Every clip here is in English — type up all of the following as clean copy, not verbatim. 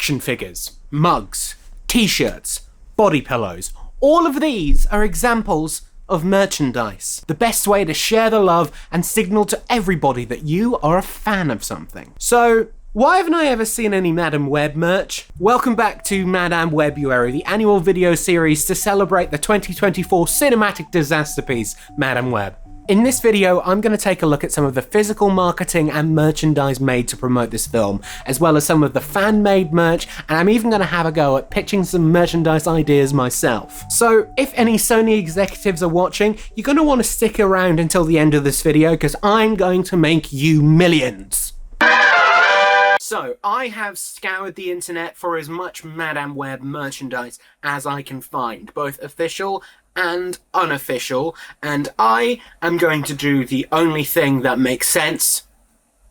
action figures, mugs, t-shirts, body pillows. All of these are examples of merchandise. The best way to share the love and signal to everybody that you are a fan of something. So, why haven't I ever seen any Madame Web merch? Welcome back to Madame Webuary, the annual video series to celebrate the 2024 cinematic disaster piece, Madame Web. In this video, I'm going to take a look at some of the physical marketing and merchandise made to promote this film, as well as some of the fan-made merch, and I'm even going to have a go at pitching some merchandise ideas myself. So, if any Sony executives are watching, you're going to want to stick around until the end of this video, because I'm going to make you millions. So, I have scoured the internet for as much Madame Web merchandise as I can find, both official and unofficial, and I am going to do the only thing that makes sense,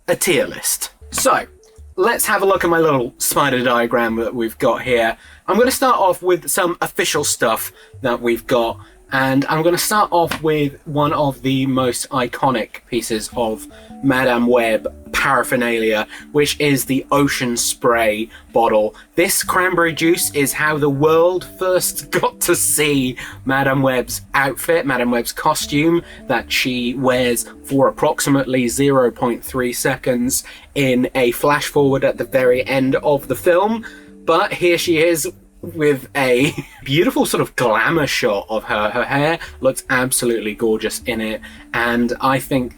a tier list. So, let's have a look at my little spider diagram that we've got here. I'm going to start off with some official stuff that we've got, and I'm going to start off with one of the most iconic pieces of Madame Web paraphernalia, which is the Ocean Spray bottle. This cranberry juice is how the world first got to see Madame Web's outfit, Madame Web's costume that she wears for approximately 0.3 seconds in a flash forward at the very end of the film. But here she is with a beautiful sort of glamour shot of her. Her hair looks absolutely gorgeous in it, and I think,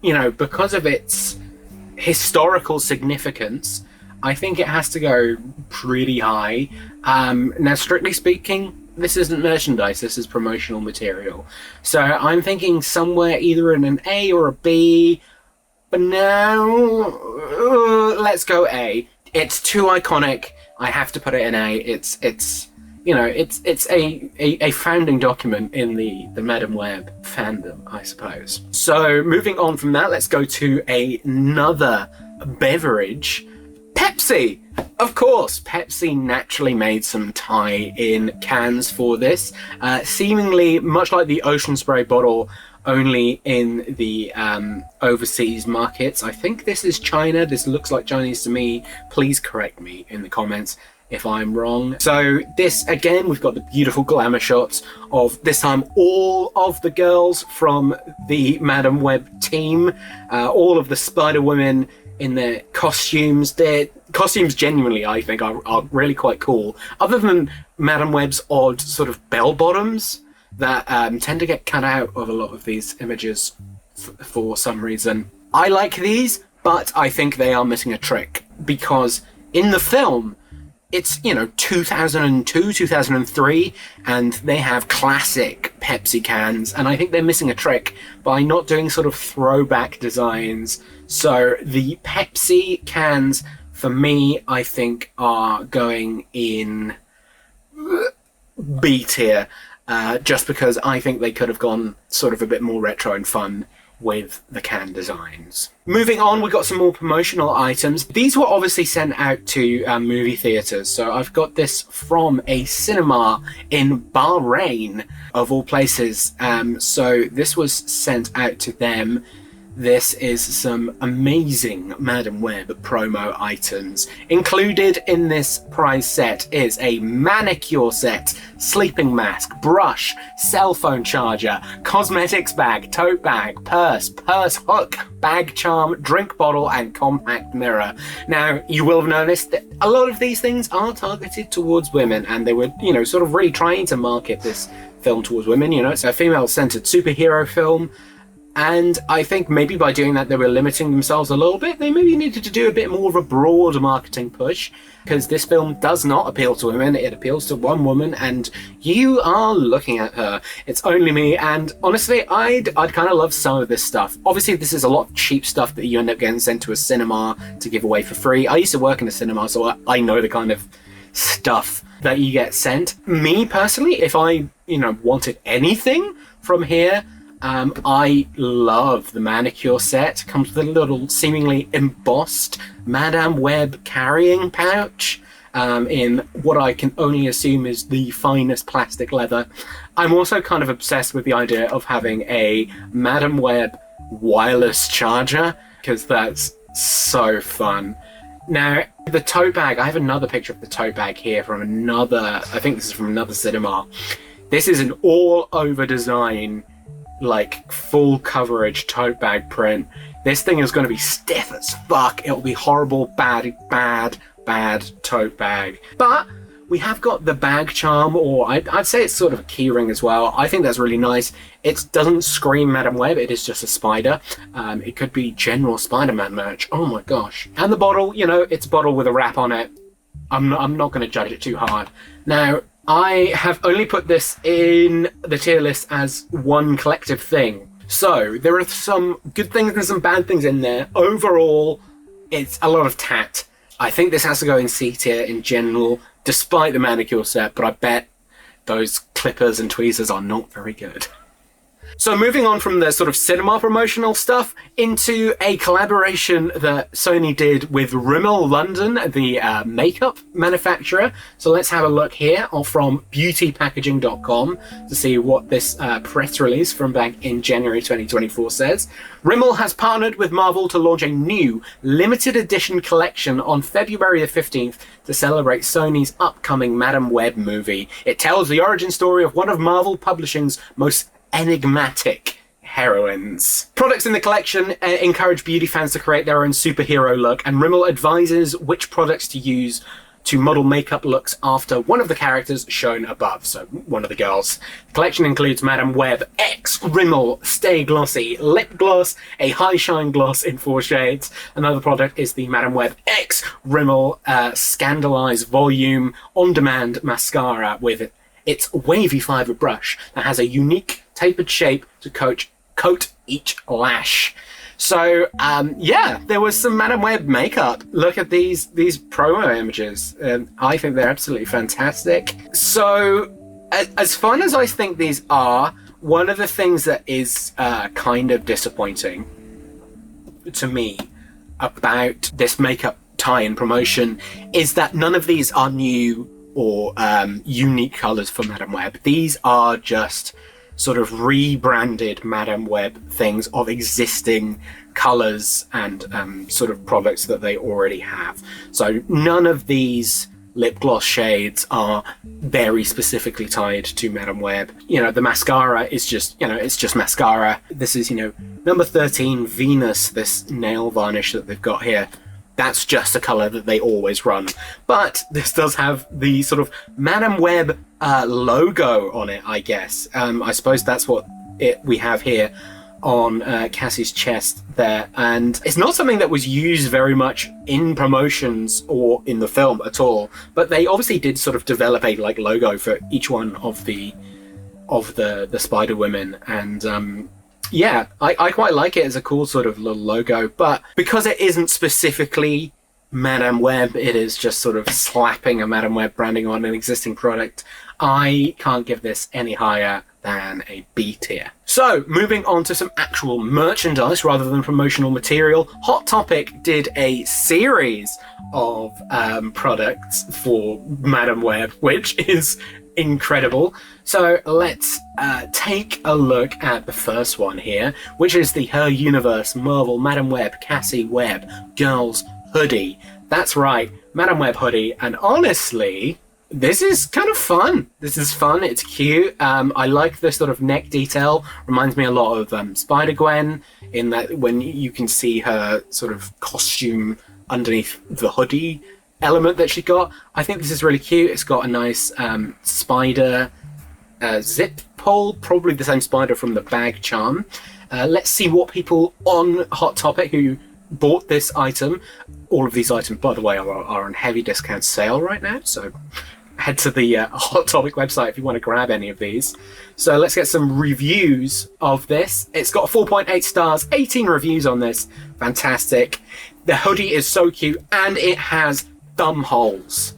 you know, because of its historical significance, I think it has to go pretty high. Now, strictly speaking, this isn't merchandise, this is promotional material. So I'm thinking somewhere either in an A or a B, but now, let's go A. It's too iconic. I have to put it in A. It's you know, it's a founding document in the Madame Web fandom, I suppose. So moving on from that, let's go to another beverage, Pepsi. Of course, Pepsi naturally made some tie-in cans for this, seemingly much like the Ocean Spray bottle, only in the overseas markets. I think this is China. This looks like Chinese to me. Please correct me in the comments if I'm wrong. So this, again, we've got the beautiful glamour shots of, this time, all of the girls from the Madame Web team, all of the Spider Women in their costumes. Their costumes genuinely, I think, are really quite cool. Other than Madame Web's odd sort of bell bottoms that tend to get cut out of a lot of these images for some reason. I like these, but I think they are missing a trick, because in the film, it's, you know, 2002, 2003, and they have classic Pepsi cans, and I think they're missing a trick by not doing sort of throwback designs. So the Pepsi cans, for me, I think are going in B tier, just because I think they could have gone sort of a bit more retro and fun with the can designs. Moving on, we've got some more promotional items. These were obviously sent out to movie theaters. So I've got this from a cinema in Bahrain, of all places. So this was sent out to them. This is some amazing Madame Web promo items. Included in this prize set is a manicure set, sleeping mask, brush, cell phone charger, cosmetics bag, tote bag, purse hook, bag charm, drink bottle, and compact mirror. Now, you will have noticed that a lot of these things are targeted towards women, and they were, you know, sort of really trying to market this film towards women. You know, it's a female-centered superhero film. And I think maybe by doing that, they were limiting themselves a little bit. They maybe needed to do a bit more of a broad marketing push, because this film does not appeal to women. It appeals to one woman, and you are looking at her. It's only me, and honestly, I'd kind of love some of this stuff. Obviously, this is a lot of cheap stuff that you end up getting sent to a cinema to give away for free. I used to work in a cinema, so I know the kind of stuff that you get sent. Me, personally, if I, you know, wanted anything from here, I love the manicure set. Comes with a little seemingly embossed Madame Web carrying pouch in what I can only assume is the finest plastic leather. I'm also kind of obsessed with the idea of having a Madame Web wireless charger, because that's so fun. Now, the tote bag, I have another picture of the tote bag here from another, I think this is from another cinema. This is an all-over design, like, full coverage tote bag print. This thing is going to be stiff as fuck. It'll be horrible, bad tote bag. But we have got the bag charm, or I'd say it's sort of a keyring as well. I think that's really nice. It doesn't scream Madame Web, it is just a spider. It could be general Spider-Man merch. Oh my gosh. And the bottle, you know, it's a bottle with a wrap on it. I'm not going to judge it too hard. Now, I have only put this in the tier list as one collective thing. So, there are some good things and some bad things in there. Overall, it's a lot of tat. I think this has to go in C tier in general, despite the manicure set, but I bet those clippers and tweezers are not very good. So moving on from the sort of cinema promotional stuff into a collaboration that Sony did with Rimmel London, the makeup manufacturer. So let's have a look here from beautypackaging.com to see what this press release from back in January 2024 says. Rimmel has partnered with Marvel to launch a new limited edition collection on February the 15th to celebrate Sony's upcoming Madame Web movie. It tells the origin story of one of Marvel Publishing's most enigmatic heroines. Products in the collection encourage beauty fans to create their own superhero look, and Rimmel advises which products to use to model makeup looks after one of the characters shown above, so one of the girls. The collection includes Madame Web X Rimmel Stay Glossy Lip Gloss, a high shine gloss in 4 shades. Another product is the Madame Web X Rimmel Scandalize Volume On Demand Mascara with its wavy fibre brush that has a unique tapered shape to coat each lash. So, yeah, there was some Madame Web makeup. Look at these promo images. I think they're absolutely fantastic. So, as fun as I think these are, one of the things that is kind of disappointing to me about this makeup tie-in promotion is that none of these are new or unique colours for Madame Web. These are just sort of rebranded Madame Web things of existing colours and sort of products that they already have. So none of these lip gloss shades are very specifically tied to Madame Web. You know, the mascara is just, you know, it's just mascara. This is, you know, number 13 Venus, this nail varnish that they've got here. That's just a colour that they always run. But this does have the sort of Madame Web logo on it, I guess. I suppose that's what we have here on Cassie's chest there. And it's not something that was used very much in promotions or in the film at all. But they obviously did sort of develop a like logo for each one of the Spider Women. And yeah, I quite like it as a cool sort of little logo, but because it isn't specifically Madame Web, it is just sort of slapping a Madame Web branding on an existing product. I can't give this any higher than a B tier. So, moving on to some actual merchandise rather than promotional material, Hot Topic did a series of products for Madame Web, which is incredible. So let's take a look at the first one here, which is the Her Universe Marvel Madame Web Cassie Webb Girls Hoodie. That's right, Madame Web hoodie, and honestly, this is kind of fun. This is fun, it's cute. I like the sort of neck detail. Reminds me a lot of Spider-Gwen, in that when you can see her sort of costume underneath the hoodie element that she got. I think this is really cute. It's got a nice spider zip pull, probably the same spider from the bag charm. Let's see what people on Hot Topic who bought this item. All of these items, by the way, are on heavy discount sale right now, so head to the Hot Topic website if you want to grab any of these. So let's get some reviews of this. It's got 4.8 stars, 18 reviews on this. Fantastic. The hoodie is so cute, and it has thumb holes.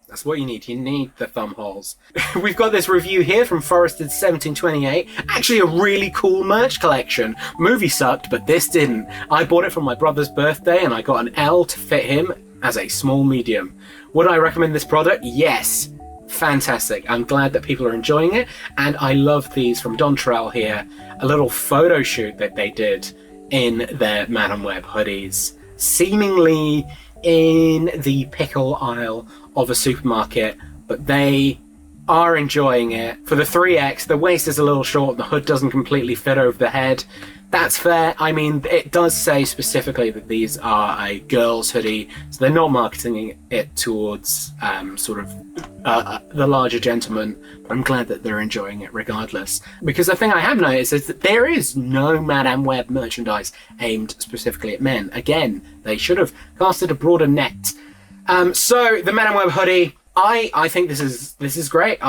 That's what you need. You need the thumb holes. We've got this review here from Forested1728. Actually a really cool merch collection. Movie sucked, but this didn't. I bought it for my brother's birthday and I got an L to fit him as a small medium. Would I recommend this product? Yes. Fantastic. I'm glad that people are enjoying it. And I love these from Don Terrell here. A little photo shoot that they did in their Madame Web hoodies. seemingly in the pickle aisle of a supermarket, but they are enjoying it. For the 3X, the waist is a little short, the hood doesn't completely fit over the head. That's fair. I mean, it does say specifically that these are a girl's hoodie, so they're not marketing it towards the larger gentleman. But I'm glad that they're enjoying it regardless. Because the thing I have noticed is that there is no Madame Web merchandise aimed specifically at men. Again, they should have casted a broader net. So the Madame Web hoodie, I think this is great.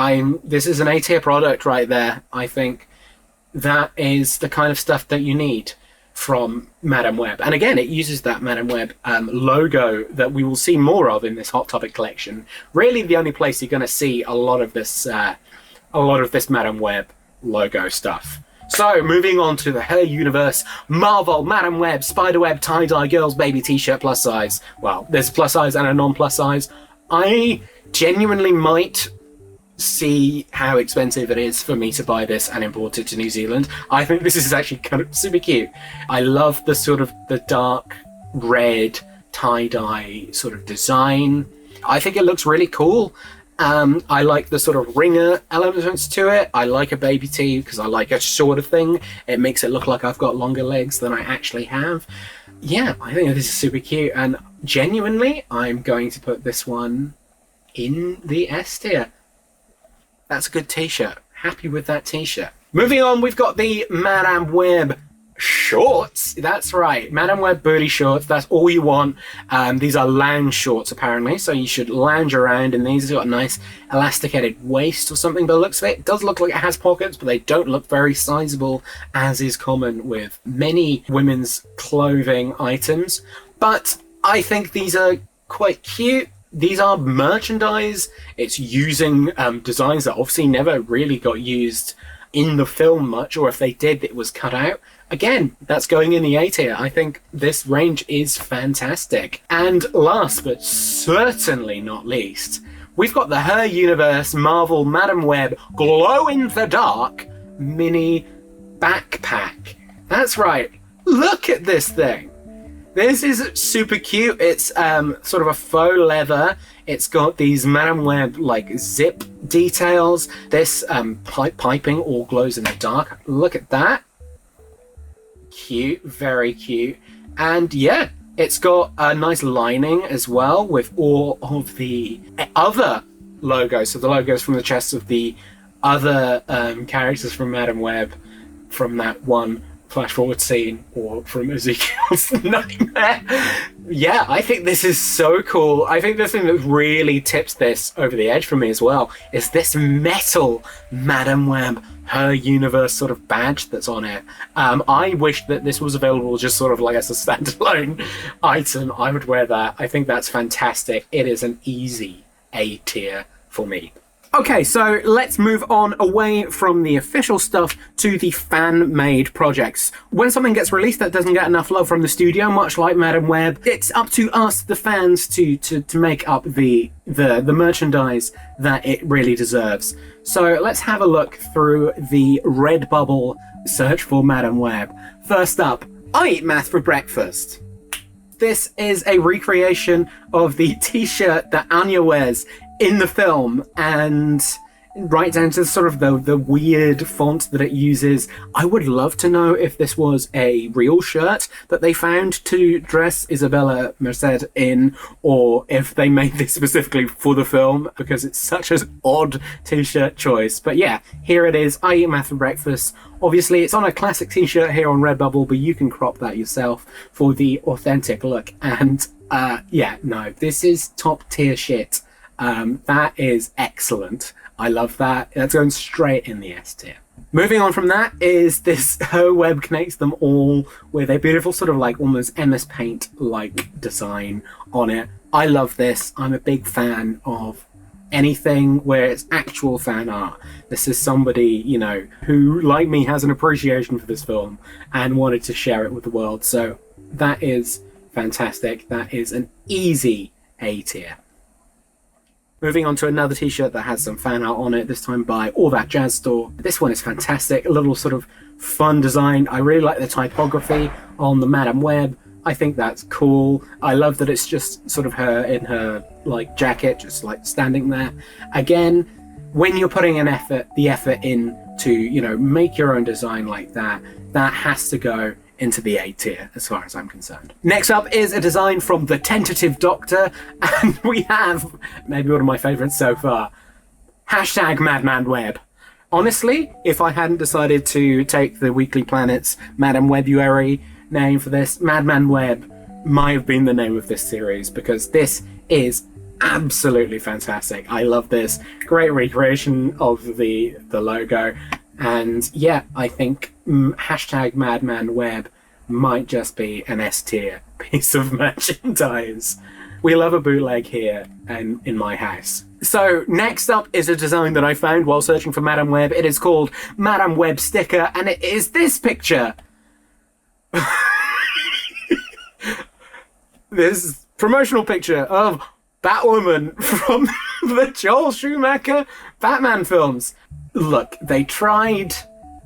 This is an A-tier product right there. I think that is the kind of stuff that you need from Madame Web. And again, it uses that Madame Web logo that we will see more of in this Hot Topic collection. Really the only place you're going to see a lot of this Madame Web logo stuff. So, moving on to the Her Universe Marvel Madame Web Spiderweb tie-dye girls baby t-shirt plus size. Well, there's plus size and a non-plus size. I genuinely might see how expensive it is for me to buy this and import it to New Zealand. I think this is actually kind of super cute. I love the sort of the dark red tie-dye sort of design. I think it looks really cool. I like the sort of ringer elements to it. I like a baby tee because I like a shorter thing. It makes it look like I've got longer legs than I actually have. Yeah, I think this is super cute, and genuinely, I'm going to put this one in the S tier. That's a good t-shirt. Happy with that t-shirt. Moving on, we've got the Madame Web shorts. That's right, Madame Web booty shorts. That's all you want. These are lounge shorts, apparently, so you should lounge around in these. It's got a nice elasticated waist or something, but it looks like it does look like it has pockets, but they don't look very sizable, as is common with many women's clothing items. But I think these are quite cute. These are merchandise. It's using designs that obviously never really got used in the film much, or if they did, it was cut out. Again, that's going in the A tier. I think this range is fantastic. And last but certainly not least, we've got the Her Universe Marvel Madame Web Glow in the Dark mini backpack. That's right. Look at this thing. This is super cute. It's sort of a faux leather. It's got these Madame Web like zip details. This piping all glows in the dark. Look at that. Cute, very cute. And yeah, it's got a nice lining as well with all of the other logos. So the logos from the chests of the other characters from Madame Web from that one flash forward scene, or from Ezekiel's nightmare. Yeah, I think this is so cool. I think the thing that really tips this over the edge for me as well is this metal Madame Web Her Universe sort of badge that's on it. I wish that this was available just sort of like as a standalone item. I would wear that. I think that's fantastic. It is an easy A tier for me. Okay, so let's move on away from the official stuff to the fan-made projects. When something gets released that doesn't get enough love from the studio, much like Madame Web, it's up to us, the fans, to make up the merchandise that it really deserves. So let's have a look through the Redbubble search for Madame Web. First up, I eat math for breakfast. This is a recreation of the t-shirt that Anya wears in the film, and right down to sort of the weird font that it uses. I would love to know if this was a real shirt that they found to dress Isabella Merced in, or if they made this specifically for the film, because it's such an odd t-shirt choice. But yeah, here it is. I eat math for breakfast. Obviously, it's on a classic t-shirt here on Redbubble, but you can crop that yourself for the authentic look. And yeah, no, this is top tier shit. That is excellent. I love that. That's going straight in the S tier. Moving on from that is this Her Web connects them all with a beautiful sort of like almost MS Paint like design on it. I love this. I'm a big fan of anything where it's actual fan art. This is somebody, you know, who like me has an appreciation for this film and wanted to share it with the world. So that is fantastic. That is an easy A tier. Moving on to another t-shirt that has some fan art on it, this time by All That Jazz Store. This one is fantastic, a little sort of fun design. I really like the typography on the Madame Web I think that's cool. I love that it's just sort of her in her like jacket, just like standing there. Again, when you're putting the effort in to, you know, make your own design like that, that has to go into the A tier as far as I'm concerned. Next up is a design from The Tentative Doctor, and we have maybe one of my favorites so far, hashtag Madman Web. Honestly, if I hadn't decided to take the Weekly Planet's Madam Webuary name for this, Madman Web might have been the name of this series, because this is absolutely fantastic. I love this. Great recreation of the logo. And yeah, I think hashtag Madman Web might just be an S tier piece of merchandise. We love a bootleg here and in my house. So next up is a design that I found while searching for Madam Web. It is called Madam Web Sticker, and it is this picture. This promotional picture of Batwoman from the Joel Schumacher Batman films. Look, they tried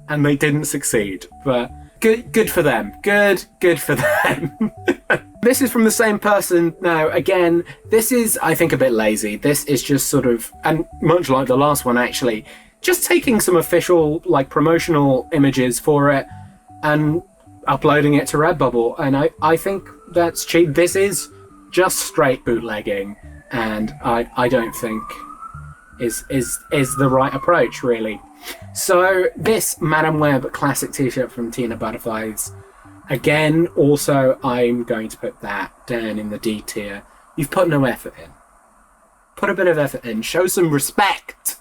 and they didn't succeed, but good for them. Good for them. This is from the same person. Now, again, this is, I think, a bit lazy. This is just sort of, and much like the last one actually, just taking some official, like, promotional images for it and uploading it to Redbubble, and I think that's cheap. This is just straight bootlegging, and I don't think is the right approach, really. So this Madam Web classic t-shirt from Tina Butterflies, again, also I'm going to put that down in the D tier. You've put no effort in. Put a bit of effort in. Show some respect.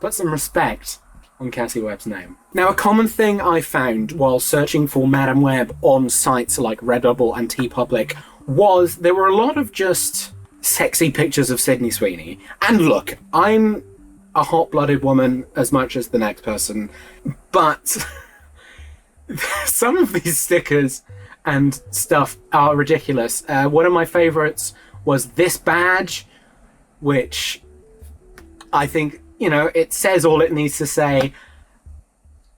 Put some respect on Cassie Webb's name. Now, a common thing I found while searching for Madam Web on sites like Redbubble and TeePublic was there were a lot of just sexy pictures of Sydney Sweeney. And look, I'm a hot-blooded woman as much as the next person, but some of these stickers and stuff are ridiculous. One of my favorites was this badge, which I think, you know, it says all it needs to say.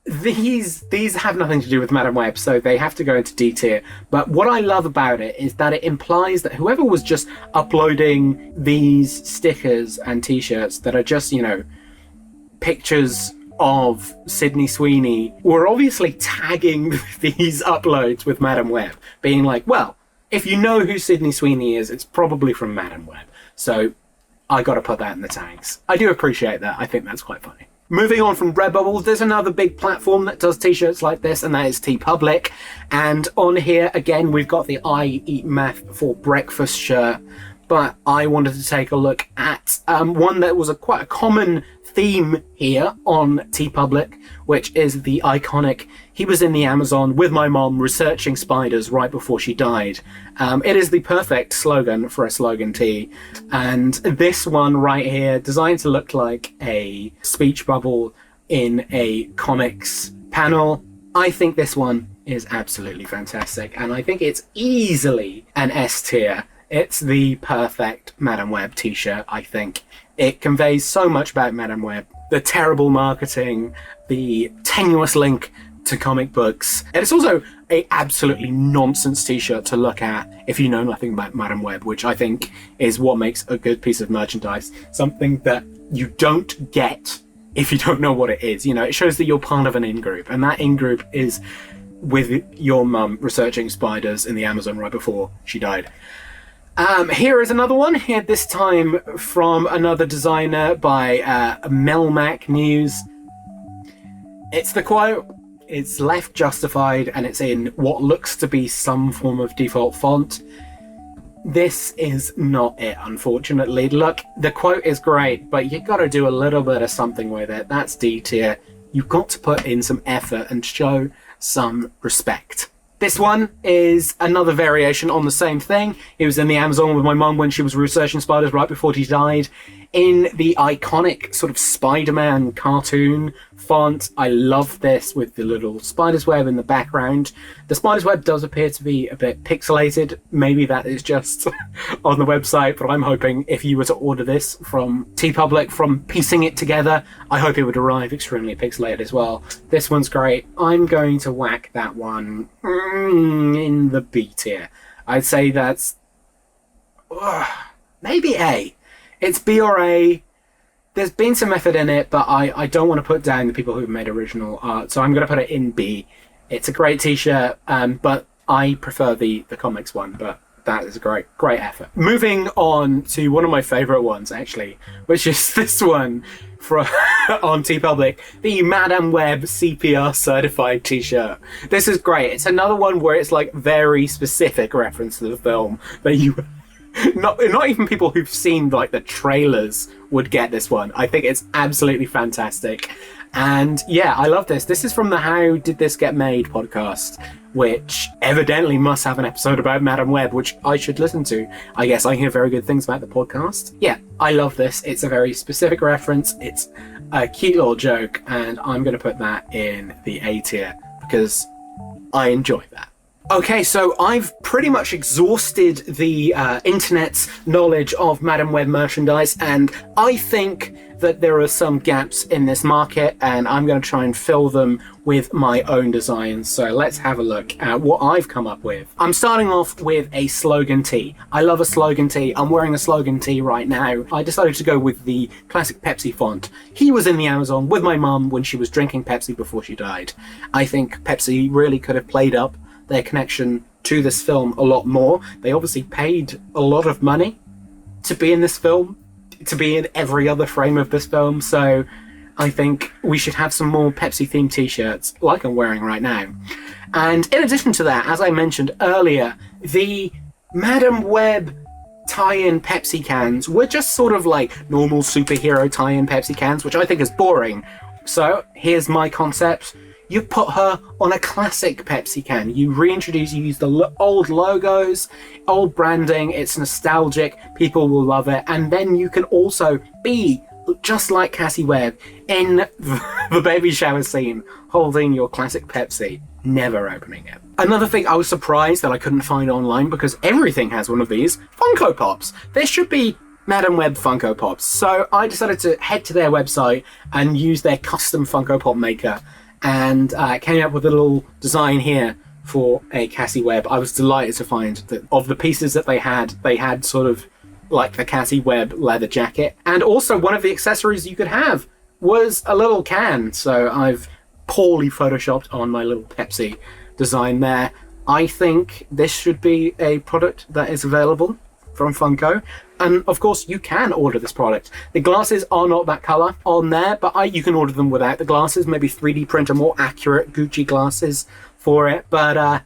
These have nothing to do with Madam Web, so they have to go into D tier. But what I love about it is that it implies that whoever was just uploading these stickers and t-shirts that are just, you know, pictures of Sydney Sweeney were obviously tagging these uploads with Madam Web, being like, well, if you know who Sydney Sweeney is, it's probably from Madam Web. So I gotta put that in the tags. I do appreciate that. I think that's quite funny. Moving on from Redbubble, there's another big platform that does t-shirts like this, and that is TeePublic. And on here, again, we've got the I Eat Math for Breakfast shirt. But I wanted to take a look at one that was quite a common theme here on TeePublic, which is the iconic "He was in the Amazon with my mom researching spiders right before she died." It is the perfect slogan for a slogan tee, and this one right here, designed to look like a speech bubble in a comics panel. I think this one is absolutely fantastic, and I think it's easily an S tier. It's the perfect Madam Web t-shirt, I think. It conveys so much about Madam Web. The terrible marketing, the tenuous link to comic books. And it's also a absolutely nonsense t-shirt to look at if you know nothing about Madam Web, which I think is what makes a good piece of merchandise. Something that you don't get if you don't know what it is. You know, it shows that you're part of an in-group, and that in-group is with your mum researching spiders in the Amazon right before she died. Here is another one, here this time from another designer by Melmac News. It's the quote, it's left justified, and it's in what looks to be some form of default font. This is not it, unfortunately. Look, the quote is great, but you gotta do a little bit of something with it. That's D tier. You've got to put in some effort and show some respect. This one is another variation on the same thing. It was in the Amazon with my mum when she was researching spiders right before she died. in the iconic sort of Spider-Man cartoon font. I love this with the little spider's web in the background. The spider's web does appear to be a bit pixelated. Maybe that is just on the website, but I'm hoping if you were to order this from TeePublic, from piecing it together, I hope it would arrive extremely pixelated as well. This one's great. I'm going to whack that one in the B tier. I'd say that's maybe A. It's B or A. There's been some effort in it, but I don't want to put down the people who've made original art, so I'm going to put it in B. It's a great t-shirt, but I prefer the comics one, but that is a great effort. Moving on to one of my favourite ones, actually, which is this one from on TeePublic, the Madame Web CPR certified t-shirt. This is great. It's another one where it's like very specific reference to the film that you... Not even people who've seen like the trailers would get this one. I think it's absolutely fantastic. And yeah, I love this. This is from the How Did This Get Made podcast, which evidently must have an episode about Madame Web, which I should listen to. I guess I hear very good things about the podcast. Yeah, I love this. It's a very specific reference. It's a cute little joke, and I'm going to put that in the A tier because I enjoy that. Okay, so I've pretty much exhausted the internet's knowledge of Madame Web merchandise, and I think that there are some gaps in this market, and I'm going to try and fill them with my own designs. So let's have a look at what I've come up with. I'm starting off with a slogan tee. I love a slogan tee. I'm wearing a slogan tee right now. I decided to go with the classic Pepsi font. He was in the Amazon with my mum when she was drinking Pepsi before she died. I think Pepsi really could have played up their connection to this film a lot more. They obviously paid a lot of money to be in this film, to be in every other frame of this film, so I think we should have some more Pepsi themed t-shirts like I'm wearing right now. And in addition to that, as I mentioned earlier, the Madame Web tie-in Pepsi cans were just sort of like normal superhero tie-in Pepsi cans, which I think is boring. So here's my concept. You put her on a classic Pepsi can. You reintroduce, you use the old logos, old branding. It's nostalgic. People will love it. And then you can also be just like Cassie Webb in the baby shower scene, holding your classic Pepsi, never opening it. Another thing, I was surprised that I couldn't find online because everything has one of these Funko Pops. There should be Madame Web Funko Pops. So I decided to head to their website and use their custom Funko Pop maker, and came up with a little design here for a Cassie Webb. I was delighted to find that of the pieces that they had sort of like the Cassie Webb leather jacket. And also one of the accessories you could have was a little can. So I've poorly photoshopped on my little Pepsi design there. I think this should be a product that is available from Funko. And of course, you can order this product. The glasses are not that color on there, but you can order them without the glasses, maybe 3D print a more accurate Gucci glasses for it. But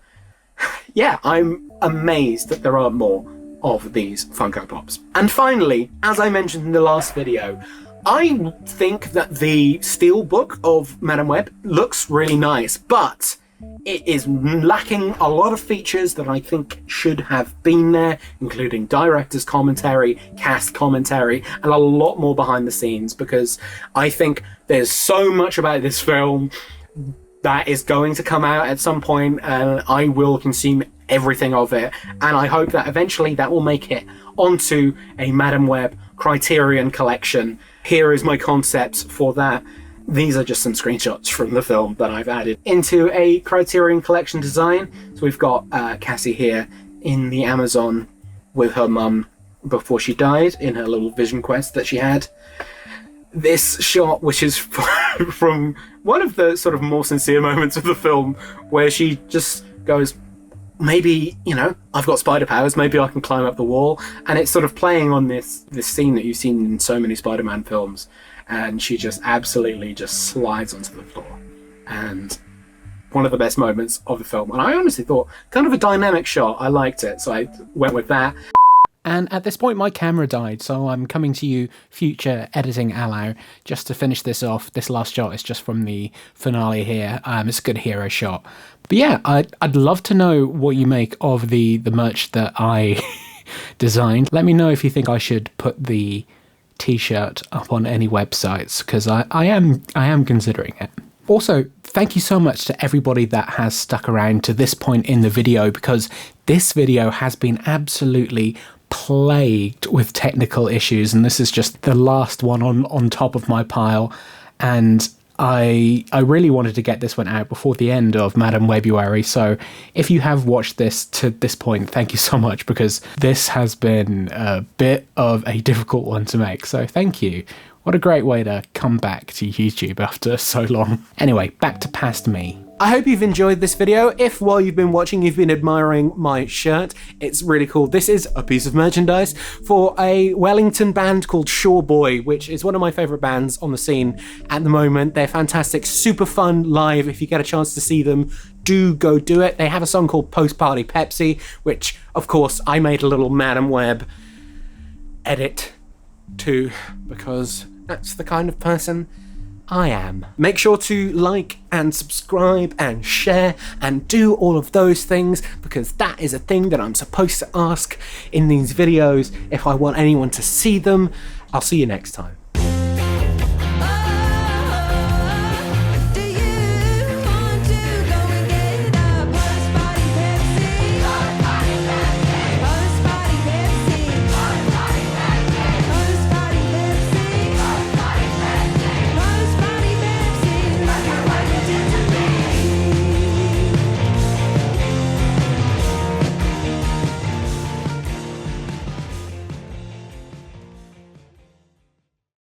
yeah, I'm amazed that there are more of these Funko Pops. And finally, as I mentioned in the last video, I think that the steelbook of Madame Web looks really nice, but it is lacking a lot of features that I think should have been there, including director's commentary, cast commentary, and a lot more behind the scenes, because I think there's so much about this film that is going to come out at some point, and I will consume everything of it, and I hope that eventually that will make it onto a Madame Web Criterion collection. Here is my concepts for that. These are just some screenshots from the film that I've added into a Criterion Collection design. So we've got Cassie here in the Amazon with her mum before she died in her little vision quest that she had. This shot, which is from one of the sort of more sincere moments of the film, where she just goes, maybe, you know, I've got spider powers, maybe I can climb up the wall. And it's sort of playing on this scene that you've seen in so many Spider-Man films. And she just absolutely just slides onto the floor. And one of the best moments of the film. And I honestly thought, kind of a dynamic shot. I liked it, so I went with that. And at this point, my camera died, so I'm coming to you, future editing ally, just to finish this off. This last shot is just from the finale here. It's a good hero shot. But yeah, I'd love to know what you make of the merch that I designed. Let me know if you think I should put the t-shirt up on any websites, because I am considering it. Also, thank you so much to everybody that has stuck around to this point in the video, because this video has been absolutely plagued with technical issues, and this is just the last one on top of my pile. And I really wanted to get this one out before the end of Madame Webuary, so if you have watched this to this point, thank you so much, because this has been a bit of a difficult one to make, so thank you. What a great way to come back to YouTube after so long. Anyway, back to Past Me. I hope you've enjoyed this video. If while you've been watching you've been admiring my shirt, it's really cool. This is a piece of merchandise for a Wellington band called Shawboy, which is one of my favourite bands on the scene at the moment. They're fantastic, super fun live. If you get a chance to see them, do go do it. They have a song called Post Party Pepsi, which of course I made a little Madame Web edit to, because that's the kind of person I am. Make sure to like and subscribe and share and do all of those things, because that is a thing that I'm supposed to ask in these videos if I want anyone to see them. I'll see you next time.